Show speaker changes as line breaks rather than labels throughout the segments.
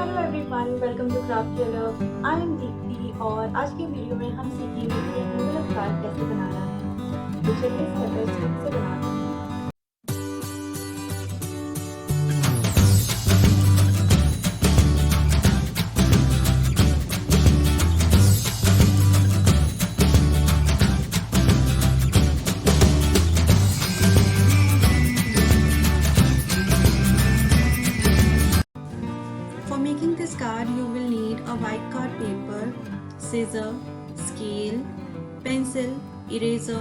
Hello everyone, welcome to craft your love. I am Dipti और आज की वीडियो में हम सीखेंगे कि एनवेलप कार्ड कैसे बनाना है। तो चलिए स्टेप बाय स्टेप से बनाते हैं।
For making this card, you will need a white card paper, scissor, scale, pencil, eraser,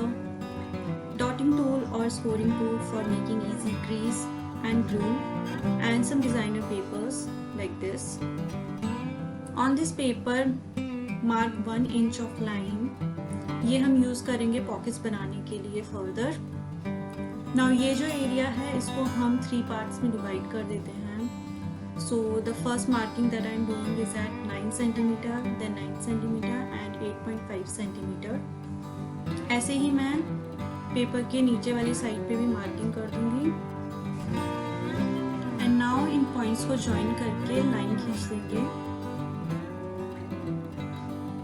dotting tool or scoring tool for making easy crease and glue, and some designer papers like this. On this paper, mark 1 inch of line. ये हम use करेंगे pockets बनाने के लिए further. Now ये जो area है इसको हम 3 पार्ट्स में डिवाइड कर देते हैं. So the first marking that I am doing is at 9 cm, then 9 cm and 8.5 cm. ऐसे ही मैं पेपर के नीचे वाली साइड पे भी मार्किंग कर दूंगी. एंड नाउ इन पॉइंट्स को ज्वाइन करके लाइन खींच देंगे.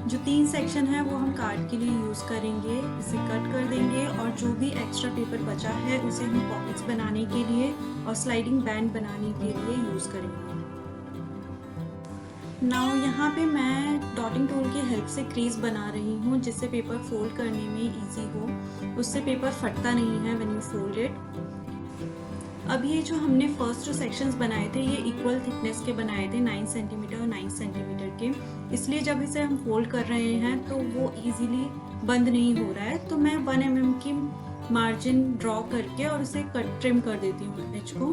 जो 3 सेक्शन है वो हम कार्ड के लिए यूज़ करेंगे. इसे कट कर देंगे और जो भी एक्स्ट्रा पेपर बचा है उसे हम पॉकेट्स बनाने के लिए और स्लाइडिंग बैंड बनाने के लिए यूज़ करेंगे. नाउ यहाँ पे मैं डॉटिंग टूल की हेल्प से क्रीज बना रही हूँ जिससे पेपर फोल्ड करने में इजी हो. उससे पेपर फटता नहीं है व्हेन यू फोल्ड इट. अब ये जो हमने फर्स्ट जो सेक्शंस बनाए थे ये इक्वल थिकनेस के बनाए थे 9 सेंटीमीटर और 9 सेंटीमीटर के. इसलिए जब इसे हम फोल्ड कर रहे हैं तो वो इजीली बंद नहीं हो रहा है. तो मैं 1 mm की मार्जिन ड्रॉ करके और उसे कट ट्रिम कर देती हूँ एज को.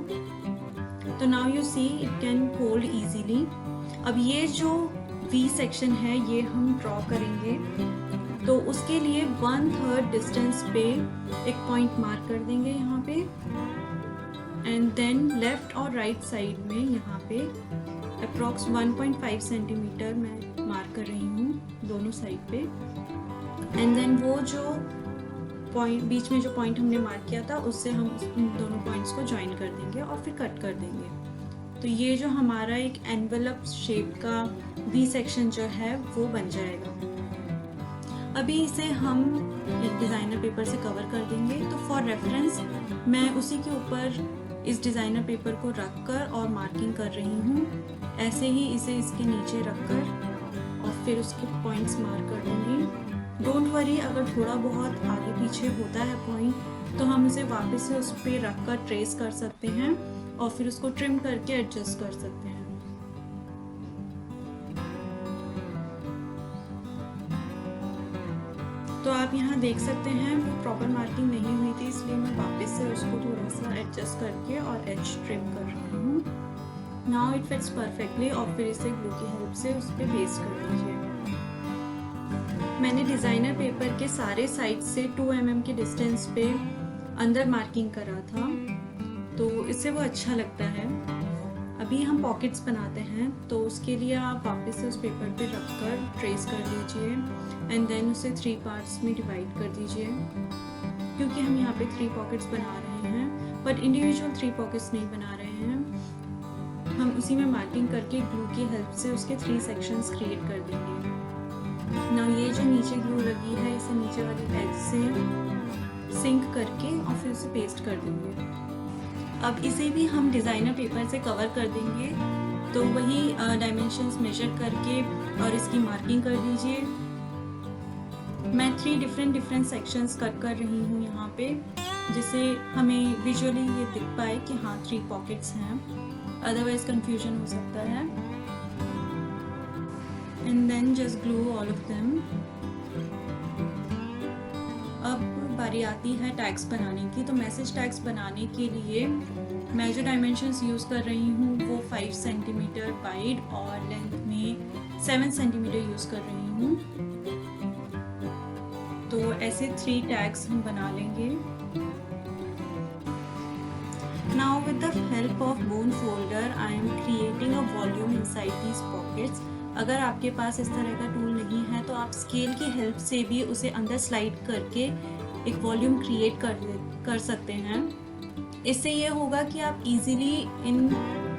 तो now you see it can hold easily. अब ये जो V सेक्शन है ये हम ड्रॉ करेंगे. तो उसके लिए 1/3 डिस्टेंस पे एक पॉइंट मार्क कर देंगे यहाँ पे. एंड देन लेफ्ट और राइट साइड में यहाँ पे अप्रॉक्स 1.5 सेंटीमीटर मैं मार्क कर रही हूँ दोनों साइड पे. एंड देन वो जो पॉइंट बीच में जो पॉइंट हमने मार्क किया था उससे हम उन दोनों पॉइंट्स को ज्वाइन कर देंगे और फिर कट कर देंगे. तो ये जो हमारा एक एनवेलप शेप का V सेक्शन जो है वो बन जाएगा. अभी इसे हम एक डिज़ाइनर पेपर से कवर कर देंगे. तो फॉर रेफरेंस मैं उसी के ऊपर इस डिज़ाइनर पेपर को रखकर और मार्किंग कर रही हूँ. ऐसे ही इसे इसके नीचे रखकर और फिर उसके पॉइंट्स मार्क कर दूँगी. डोंट वरी अगर थोड़ा बहुत आगे पीछे होता है पॉइंट तो हम इसे वापस से उस पर रख कर ट्रेस कर सकते हैं और फिर उसको ट्रिम करके एडजस्ट कर सकते हैं. तो आप यहाँ देख सकते हैं वो प्रॉपर मार्किंग नहीं हुई थी इसलिए मैं वापस से उसको थोड़ा सा एडजस्ट करके और एज ट्रिम कर रही हूँ. नाउ इट फिट्स परफेक्टली और फिर इसे ग्लू की हेल्प से उस पर पेस्ट कर दीजिए. मैंने डिज़ाइनर पेपर के सारे साइड से 2 mm के डिस्टेंस पे अंदर मार्किंग करा था तो इससे वो अच्छा लगता है. अभी हम पॉकेट्स बनाते हैं तो उसके लिए आप वापस से उस पेपर पे रखकर ट्रेस कर लीजिए एंड देन उसे 3 पार्ट्स में डिवाइड कर दीजिए. क्योंकि हम यहाँ पे 3 पॉकेट्स बना रहे हैं बट इंडिविजुअल 3 पॉकेट्स नहीं बना रहे हैं. हम उसी में मार्किंग करके ग्लू की हेल्प से उसके 3 सेक्शंस क्रिएट कर देंगे. ना ये जो नीचे ग्लू लगी है इसे नीचे वाली एज से सिंक करके और फिर उसे पेस्ट कर देंगे. अब इसे भी हम डिज़ाइनर पेपर से कवर कर देंगे. तो वही डायमेंशंस मेजर करके और इसकी मार्किंग कर दीजिए. मैं 3 डिफरेंट सेक्शंस कट कर रही हूँ यहाँ पे जिससे हमें विजुअली ये दिख पाए कि हाँ 3 पॉकेट्स हैं. अदरवाइज कंफ्यूजन हो सकता है. And then just glue all of them. अब बारी आती है टैग्स बनाने की. तो मैसेज टैग्स बनाने के लिए मैं जो डायमेंशंस यूज़ कर रही हूँ वो 5 सेंटीमीटर वाइड और लेंथ में 7 सेंटीमीटर यूज़ कर रही हूँ. तो ऐसे 3 टैग्स हम बना लेंगे. Now with the help of bone folder I am creating a volume inside these pockets. अगर आपके पास इस तरह का टूल नहीं है तो आप स्केल की हेल्प से भी उसे अंदर स्लाइड करके एक वॉल्यूम क्रिएट कर सकते हैं. इससे ये होगा कि आप इजीली इन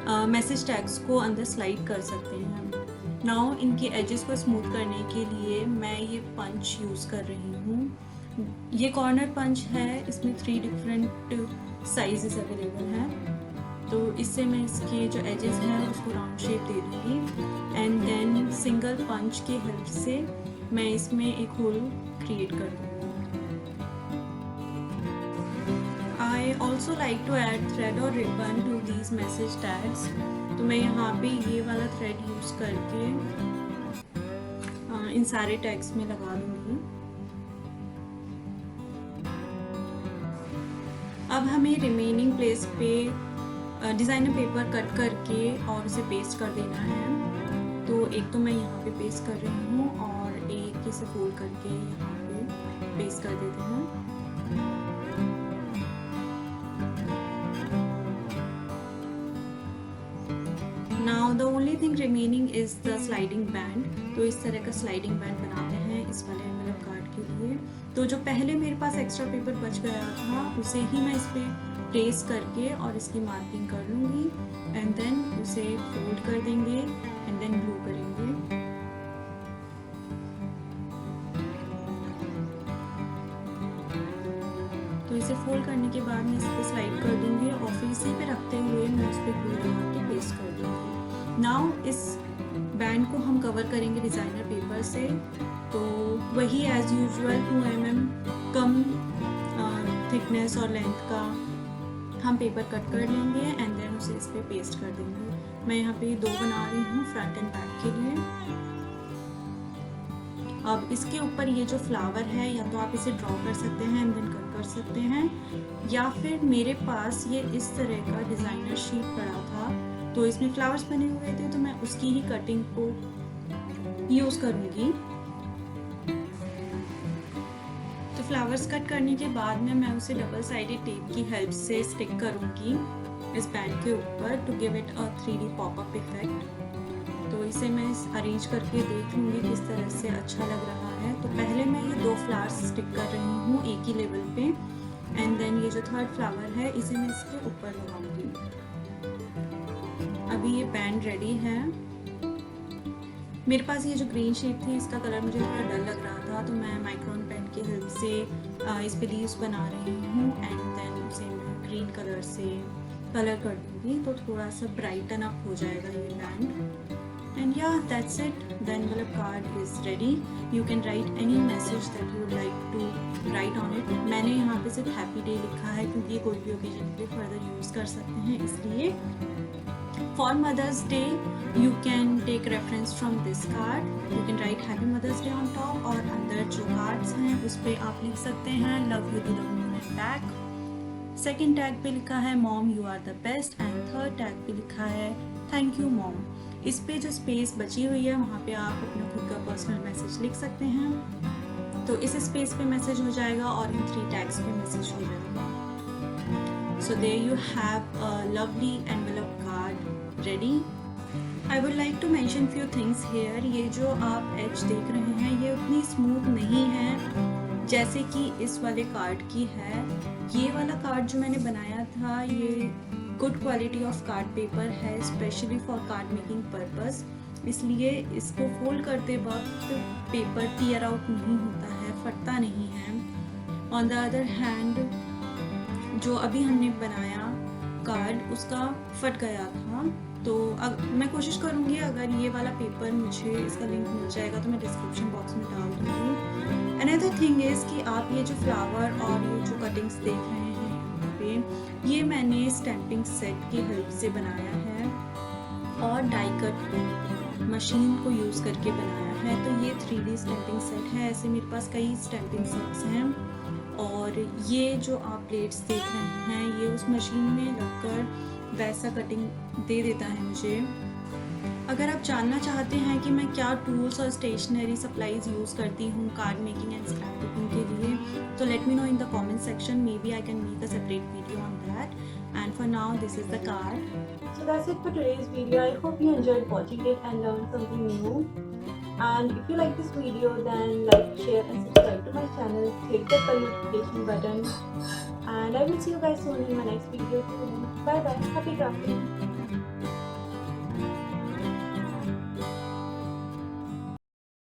मैसेज टैग्स को अंदर स्लाइड कर सकते हैं। नाउ इनके एजेस को स्मूथ करने के लिए मैं ये पंच यूज़ कर रही हूँ। ये कॉर्नर पंच है, इसमें 3 डिफरेंट साइजेस अवेलेबल हैं। तो इससे मैं इसके जो एजेस हैं उसको राउंड शेप दे दूँगी एंड देन सिंगल पंच की हेल्प से मैं इसमें एक होल क्रिएट कर दूँगी। I also like to add thread or ribbon to these message tags. तो मैं यहाँ पे ये वाला थ्रेड यूज़ करके इन सारे टैग्स में लगा दूँगी। अब हमें रिमेनिंग प्लेस पे डिज़ाइनर पेपर कट करके और उसे पेस्ट कर देना है। तो एक तो मैं यहाँ पे पेस्ट कर रही हूँ और एक इसे फोल्ड करके यहाँ पे पेस्ट कर देते हैं। Now the only thing remaining is the sliding band. तो इस तरह का स्लाइडिंग बैंड बनाते हैं इस वाले एनवेलप कार्ड के लिए। तो जो पहले मेरे पास एक्स्ट्रा पेपर बच गया था उसे ही मैं इस पर प्रेस करके और इसकी मार्किंग कर लूँगी एंड देन उसे फोल्ड कर देंगे एंड देन ग्लू करेंगे। तो इसे फोल्ड करने के बाद मैं इस पर स्लाइड कर दूँगी और फिर इसी पे रखते हुए मैं उस पर ग्लू लगा के पेस्ट कर दूँगी। नाउ इस बैंड को हम कवर करेंगे डिज़ाइनर पेपर से। तो वही एज यूजुअल 2 mm कम थिकनेस और लेंथ का हम पेपर कट कर लेंगे एंड देन उसे इस पर पेस्ट कर देंगे। मैं यहाँ पे 2 बना रही हूँ फ्रंट एंड बैक के लिए। अब इसके ऊपर ये जो फ्लावर है या तो आप इसे ड्रॉ कर सकते हैं एंड देन कट कर सकते हैं, या फिर मेरे पास ये इस तरह का डिज़ाइनर शीट पड़ा था तो इसमें फ्लावर्स बने हुए थे तो मैं उसकी ही कटिंग को यूज़ करूँगी। तो फ्लावर्स कट करने के बाद में मैं उसे डबल साइडेड टेप की हेल्प से स्टिक करूँगी इस बैंड के ऊपर to give it a 3D pop up effect. तो इसे मैं अरेंज करके देख लूँगी किस तरह से अच्छा लग रहा है। तो पहले मैं ये 2 फ्लावर्स स्टिक कर रही हूँ एक ही लेवल पे एंड देन ये जो 3rd फ्लावर है इसे मैं इसके ऊपर लगाऊंगी। अभी ये बैंड रेडी है। मेरे पास ये जो ग्रीन शीट थी इसका कलर मुझे थोड़ा डल लग रहा था तो मैं माइक्रोन पेन की हेल्प से इस पे लीव्स बना रही हूँ एंड देन उसे मैं ग्रीन कलर से कलर कर दूँगी तो थोड़ा सा ब्राइटन अप हो जाएगा ये band. And yeah that's it, the envelope card is ready. You can write any message that you like to write on it. मैंने यहाँ पे सिर्फ हैप्पी डे लिखा है क्योंकि कोई भी ओकेजन पे फर्दर यूज़ कर सकते हैं इसलिए। For Mother's Day, you can take reference from this card. You can write Happy Mother's Day on top और अंदर जो cards हैं उस पे आप लिख सकते हैं Love you to the moon and back। Second tag पे लिखा है Mom you are the best and third tag पे लिखा है Thank you Mom। इस पे जो स्पेस बची हुई है वहाँ पे आप अपना खुद का पर्सनल मैसेज लिख सकते हैं। तो इस स्पेस पे मैसेज हो जाएगा और इन 3 टैग्स पे मैसेज हो जाएगा। So there you have a lovely envelope card ready। I would like to mention few things here। ये जो आप एज देख रहे हैं ये उतनी स्मूथ नहीं है जैसे कि इस वाले कार्ड की है। ये वाला कार्ड जो मैंने बनाया था ये good quality of card paper है specially for card making purpose, इसलिए इसको फोल्ड करते वक्त पेपर टीयर आउट नहीं होता है, फटता नहीं है। ऑन द अदर हैंड जो अभी हमने बनाया कार्ड उसका फट गया था। तो मैं कोशिश करूँगी अगर ये वाला पेपर मुझे इसका लिंक मिल जाएगा तो मैं डिस्क्रिप्शन बॉक्स में डाल दूँगी। अनदर थिंग इज़ कि आप ये जो फ्लावर और ये जो कटिंग्स देख रहे हैं यहाँ पे ये मैंने स्टैम्पिंग सेट की हेल्प से बनाया है और डाई कट मशीन को यूज़ करके बनाया है। तो ये 3D स्टैम्पिंग सेट है। ऐसे मेरे पास कई स्टैम्पिंग सेट्स हैं और ये जो आप प्लेट्स देख रहे हैं ये उस मशीन में लगकर वैसा कटिंग दे देता है मुझे। अगर आप जानना चाहते हैं कि मैं क्या टूल्स और स्टेशनरी सप्लाईज यूज़ करती हूँ card making and scrap booking के लिए तो let me know in the comment section. Maybe I can make a separate video on that. And for now this is the card.
So that's it for today's video. I hope you enjoyed watching it and learned something new. And if you like this video then like, share and subscribe to my channel. Click the bell notification button. And I will see you guys soon in my next video too. Bye bye. Happy crafting.